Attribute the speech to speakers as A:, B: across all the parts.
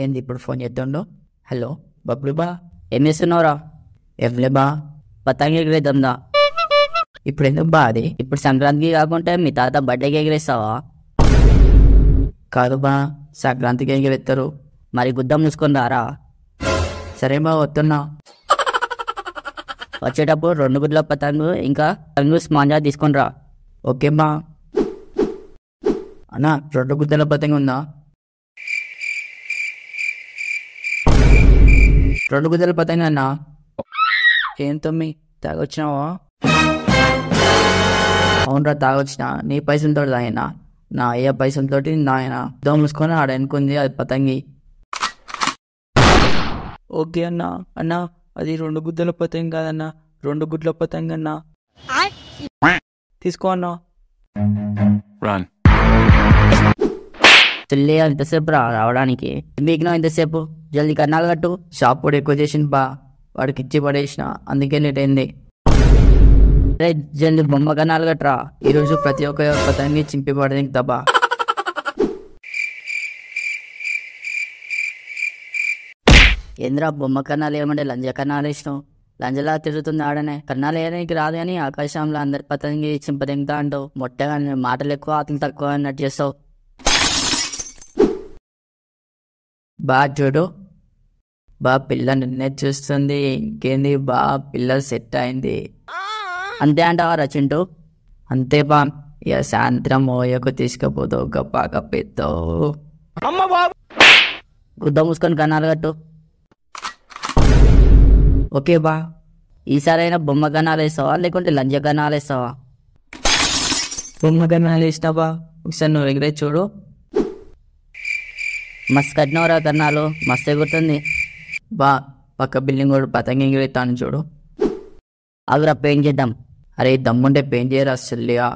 A: ఏంది ఇప్పుడు phone చేస్తుండో? Hello Bablu బా, ఏం చేస్తున్నావురా? ఏంలే బా, పతంగి ఎగిరేద్దా. ఇప్పుడు ఎందుకు బా అది? ఇప్పుడు సంక్రాంతికి కాకుంటే మీ తాత బర్త్డేకి ఎగిరేస్తావా? కాదు బా, సంక్రాంతికి ఎగిరెత్తారు. మరి గుద్దం చూసుకొని రారా. సరే బా, వస్తున్నా. వచ్చేటప్పుడు 2 గుడ్ల పతంగు ఇంకా పతంగు స్మాంజా తీసుకొని రా. ఓకే బా. అన్నా 2 గుద్దల పతంగి ఉందా? 2 గుద్దల పతంగి అన్నా. ఏం తమ్మి తాగొచ్చినావా? అవునరా తాగొచ్చిన. నీ పైసలతో తాగినా, నా అయ్య పైసలతో నాయన దోమ మూసుకొని ఆడ అనుకుంది అది పతంగి. ఓకే అన్నా. అన్నా అది 2 గుద్దల పతంగి కాదన్నా, 2 గుడ్ల పతంగి అన్నా. తీసుకో అన్నా. చెల్లి ఎంతసేపు రావడానికి? మీకు ఎంతసేపు? జల్దీ కన్నాలు కట్టు. షాప్ కూడా ఎక్కువ చేసింది బా, వాడికి ఇచ్చి పడేసిన, అందుకే లేట్ అయింది. రే జల్దీ బొమ్మ కన్నాలు కట్టరా. ఈరోజు ప్రతి ఒక్క పతంగి చింపి పడేది తబా. ఏంద్రా బొమ్మ కన్నాలు ఏమంటే లంజ కన్నాలు వేసినావు? లంజలా తిరుగుతుంది ఆడనే. కన్నాలు వేయడానికి రాదు కానీ ఆకాశంలో అందరి పతంగి చింపదెంగుతా అంటావు. మొట్టగా మాటలు ఎక్కువ ఆటలు తక్కువ అన్నట్టు చేస్తావు. బా చూడు బా, పిల్ల నిన్నే చూస్తుంది. ఇంకేంది బా, పిల్ల సెట్ అయింది. అంతే అంటావా రచింటూ? అంతే బా. ఇక సాయంత్రం ఓయకు తీసుకుపోతావు, గప్పా కప్పిస్తావు. గుద్ద మూసుకొని కన్నాలు కట్టు. ఓకే బా. ఈసారైనా బొమ్మ కన్నాలు వేస్తావా లేకుంటే లంజ కన్నాలు వేస్తావా? బొమ్మ కన్నాలు వేసినా బా. ఒకసారి నువ్వు ఎగిరే చూడు. మస్తు కట్టినవరా కన్నాలు, మస్తు ఎగురుతుంది బా. పక్క బిల్డింగ్ కూడా పతంగి ఎగిరేస్తాను చూడు. అగురా పెయింట్ చేద్దాం. అరే దమ్ముంటే పెయింట్ చేయరా చెల్లియా.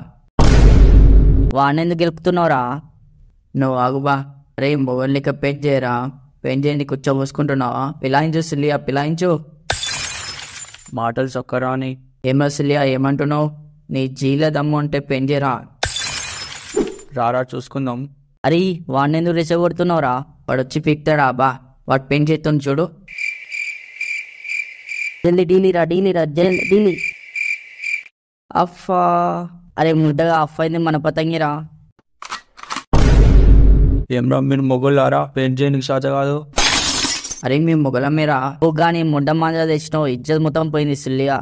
A: వాడినెందుకు గెలుపుతున్నావురా? నువ్వు ఆగు బా. అరే మొగల్ లెక్క పెయింట్ చేయరా. పెయింట్ చేయండి కూర్చోబోసుకుంటున్నావా? పిలాయించు చెల్లియా, పిలాయించు. మాటలు చొక్కరా అని. ఏమో చెల్లియా ఏమంటున్నావు? నీ జీల దమ్ము అంటే పెయింట్ చేయరా. రారా చూసుకుందాం. అరే వాడినెందుకు రెచ్చగొడుతున్నావురా? వాడు వచ్చి పీక్తాడా బా. వాడు పెయింట్ చేస్తుంది చూడు. జల్దీ డీలీరా, డీలీరా, డీలీ. అఫ్ఫా. అరే ముద్దగా అఫ్ అయింది మన పతంగిరా.
B: ఏమ్రా మీరు మొగోళ్ళారా? పెయింట్ చేయడానికి సాధ్య కాదు.
A: అరే మేము మొగలమేరా. ఓ గానీ ముడ్డ మాంజా తెచ్చినావు, ఇజ్జత్ మొత్తం పోయింది సిల్లిగా.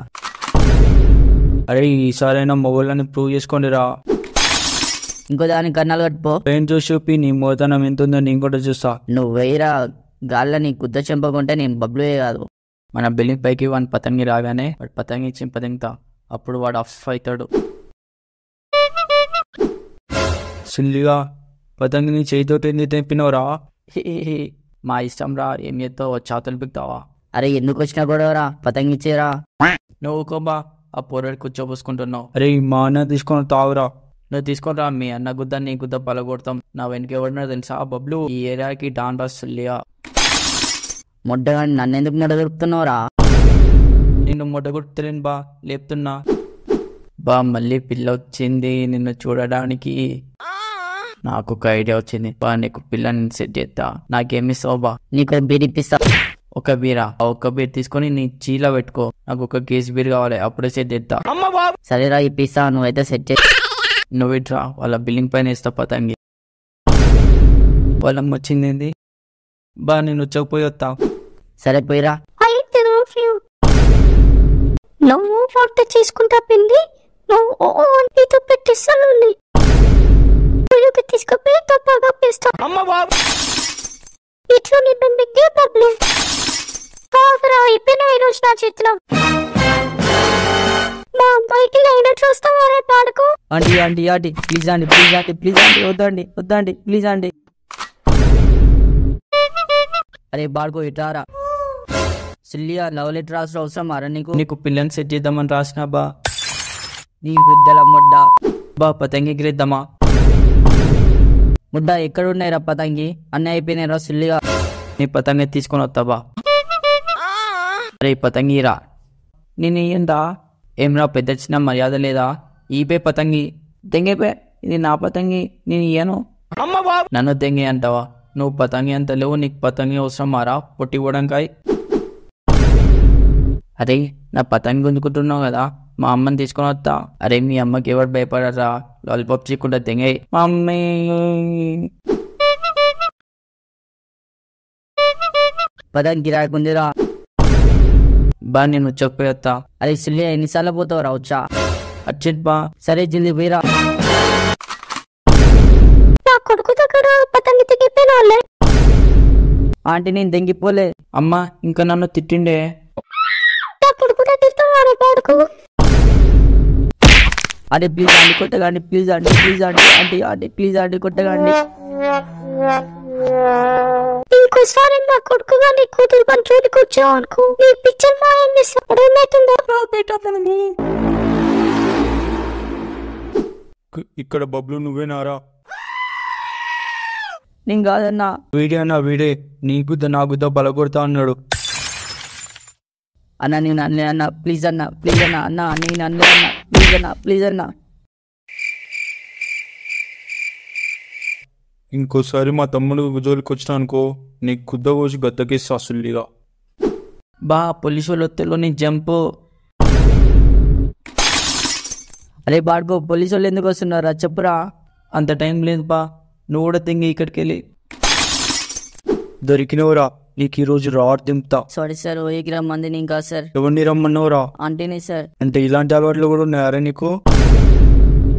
B: అరే ఈసారైనా మొగోళ్ళని ప్రూవ్ చేసుకోండిరా.
A: ఇంకో దానికి కన్నాలు కట్టుపో.
B: పెయింట్ చూసి చూపి నీ మోతనం ఎంత ఉందో నేను కూడా చూస్తా.
A: నువ్వు వేయరా గాళ్ళని గుద్ద చెంపకుంటే నేను బబ్లుయే కాదు.
B: మన బిల్డింగ్ పైకి వాని పతంగి రాగానే వాడు పతంగి చింపదింగుతా, అప్పుడు వాడు అఫ్ అవుతాడు. సిల్లిగా పతంగిని చేతితోటి ఎందుకు తెంపినవరా?
A: మా ఇష్టం రా, ఏం చేస్తావు? చాతలు పిక్తావా? అరే ఎందుకు వచ్చినా గొడవరా, పతంగి ఇచ్చేరా.
B: నువ్వు కోబా, ఆ పొరడు కూర్చోబోసుకుంటున్నావు. అరే మా అన్న తీసుకొని తావురా.
A: నువ్వు తీసుకుంటా, మీ అన్న గుద్ద నీ గుద్ద పలగొడతాం. నా వెనక ఎవడన్నా తెలుసా బబ్లు? ఈ ఏరియాకి డాన్ రాస్ సిల్లిగా. మొడ్డగా నన్నెందుకు నడగలుపుతున్నావురా?
B: నిన్ను మొట్టగొట్టలేను బా, లేపుతున్నా
A: బా. మళ్ళీ పిల్ల వచ్చింది నిన్ను చూడడానికి. నాకు ఒక ఐడియా వచ్చింది బా. నీకు పిల్లని సెట్ చేస్తా. నాకేమిస్తావు బా? నీకు బీర్ ఇప్పిస్తా. ఒక బీరా? ఒక బీర్ తీసుకొని నీ చీల పెట్టుకో. నాకు ఒక కేసు బీర్ కావాలి, అప్పుడే సెట్ చేస్తా. సరేరా ఇప్పిస్తా, నువ్వైతే సెట్ చే. నువ్వు ఇట్రా, వాళ్ళ బిల్డింగ్ పైన వేస్తా పతంగి.
B: వాళ్ళమ్మ వచ్చింది బా, నేను వచ్చకపోయి వస్తా.
A: సరే పోయిరా.
C: నువ్వు వంట చేసుకుంటా పిండి, నువ్వు నీతో పెట్టిస్తాను. తీసుకుపోయి తప్పగా పేస్తా. ఇట్లా నిన్ను మిగ్గే బబ్లు అయిపోయినా ఈరోజు నా చేతిలో. మా అమ్మాయికి అయినట్లు వస్తావారే పాడుకో.
A: ఆంటీ ఆంటీ ఆంటీ ప్లీజ్ అండి, ప్లీజ్ అండి, ప్లీజ్ అండి, వద్దండి వద్దండి, ప్లీజ్ అండి. అరే బాడుకో ఇటారా. సిల్లియా లవ్ లెటర్ రాసిన అవసరం మారా నీకు?
B: నీకు పిల్లని సెట్ చేద్దామని రాసినా బా.
A: నీ బిడ్డల ముడ్డ
B: బా, పతంగి ఎగిరేద్దామా?
A: ముద్ద ఎక్కడున్నాయి రా పతంగి? అన్నీ అయిపోయినాయి రా సిల్లిగా.
B: నీ పతంగి తీసుకొని వస్తా బా.
A: అరే పతంగి రా.
B: నేను ఏందా? ఏమ్రా పెద్ద చిన్న మర్యాద లేదా? ఈపే పతంగి.
A: తెంగైపోయా, ఇది నా పతంగి, నేను ఇయ్యను.
B: నన్ను తెంగి అంటావా? నువ్వు పతంగి అంత లేవు, నీకు పతంగి అవసరం మారా పొట్టి ఇవ్వడానికి. అరే నా పతంగి గుంజుకుంటున్నావు కదా, మా అమ్మని తీసుకొని వస్తా. అరే మీ అమ్మకి ఎవరు భయపడరా, లాలీపాప్ చీకుండా తెంగే మమ్మీ.
A: పతంగి రాకుందిరా.
B: బా నేను వచ్చకపోతా.
A: అరే సిల్లి ఎన్నిసార్లు పోతావు రా వచ్చా.
B: అచ్చిట్ బా.
A: సరే జల్దీ పోయిరా.
C: నా కొడుకు దగ్గర పతంగి తెగిపోయిన వాళ్ళే.
A: ఆంటీ నేను దెంగిపోలే.
B: అమ్మ ఇంకా నన్ను తిట్టిండే.
C: నా కొడుకు తిడుతున్నాడు పాడుకు.
A: అరే ప్లీజ్ ఆంటీ కొట్టగాండి, please aunty, please aunty, aunty aunty please aunty కొట్టగాండి.
C: ఇంకోసారి నా కొడుకు కానీ కూతురు కానీ చూడికి వచ్చావు అనుకో, నీ పిక్చర్ మాయం చేసినప్పుడు ఏమవుతుందో.
B: ఇక్కడ బబ్లు నువ్వేనారా?
A: నేను కాదన్నా.
B: వీడే అన్న వీడే, నీ గుద్ద నా గుద్ద బలగొడతా అన్నాడు.
A: అన్న నేను అన్న అన్న ప్లీజ్ అన్న, ప్లీజ్ అన్న, అన్న నేను అన్న అన్న ప్లీజ్ అన్న, ప్లీజ్ అన్న.
B: ఇంకోసారి మా తమ్ముడు జోలికి వచ్చినా అనుకో, నీకు గుద్ద కోసి గద్దకేసి అసలుగా. బా పోలీసు వాళ్ళు వస్తేలో నీ జంపు.
A: అరే బాడుకో పోలీసు వాళ్ళు ఎందుకు వస్తున్నారా చెప్పురా.
B: అంత టైం లేదు బా, నువ్వు కూడా తింగి ఇక్కడికి వెళ్ళి. దొరికినవురా, నీకు ఈరోజు రాడ్ దింపుతా.
A: సారీ సార్, 1 గ్రామ్ మందిని ఇంకా సార్.
B: ఎవరిని రమ్మన్నావురా?
A: ఆంటీనే సార్.
B: అంటే ఇలాంటి అలవాట్లు కూడా ఉన్నాయారా నీకు?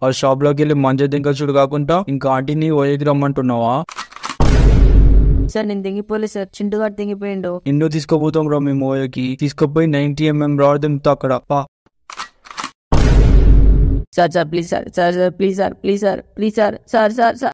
B: ఆ షాప్ లోకి వెళ్ళి మంచి దింకచుడు కాకుండా ఇంకా ఆంటీని ఓయకి రమ్మంటున్నావా?
A: సార్ నేను దిగిపోలే సార్, చింటుగాడు దిగిపోయిండు.
B: నిన్ను తీసుకోపోతాం రా మేము ఓయకి. తీసుకుపోయి 90 mm రాడ్ దింపుతా అక్కడ. పా
A: sir sir please sir, sir sir please sir, please sir, please sir, sir sir sir.